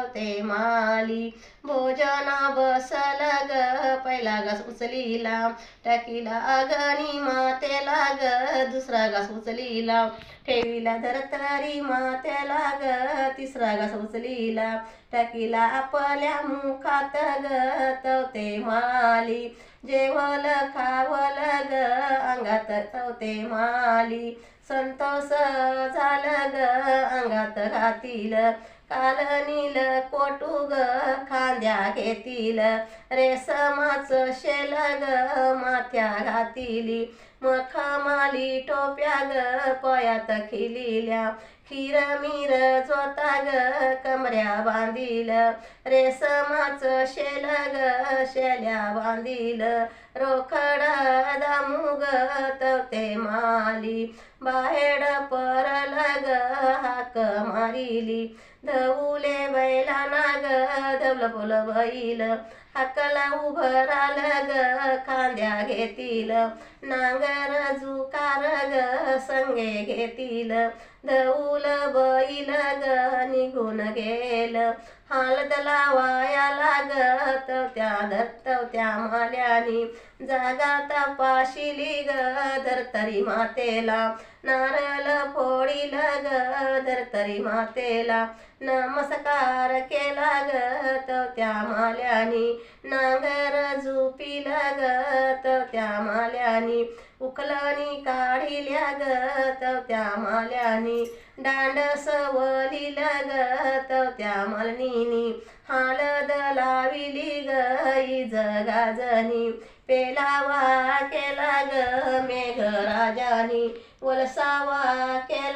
चौथे माली भोजना बसल ग पहिला घास उचलीला टाकीला अगणी मातेला ग दुसरा घास उचलीला ठेवीला धरतरी मातेला ग तिसरा घास उचलीला टाकीला आपल्या मुखात ग चौथे माली जेवल खावल ग अंगात चौथे माली संतोष झालं ग अंगात घातील काल नील कोटू ग खांद्या घेतील रेशमाच शेल ग माथ्या घातिली मखमाली टोप्या ग पायात खिलिल्या खीर मीर जोता ग कमऱ्या बांधील रेशमाच शेल ग शेल्या बांधील रोखड दामू ग तवते माली बाहेर परल ग हाक मारिली धवुले बैलाना ग धवल पोल बैल हाकला उभराल ग खांद्या घेतील नांगर जुकार ग संगे घेतील धवुल बैल ग निघून गेल हालत लावायाला ग तवत्या माल्यानी जागा तपाशिली ग धरतरी मातेला नारळ फोडील ग धरतरी मातेला नमस्कार केला ग तवत्या माल्यानी नांगर झुपिल ग तवत्या माल्यानी उखलणी काढिल्या ग तवत्या माल्यानी दांड सवलिल ग तवत्या मालनीनी हालद लाविली ग इज गाजनी पेलावा केला ग मेघराजानी वलसावा केला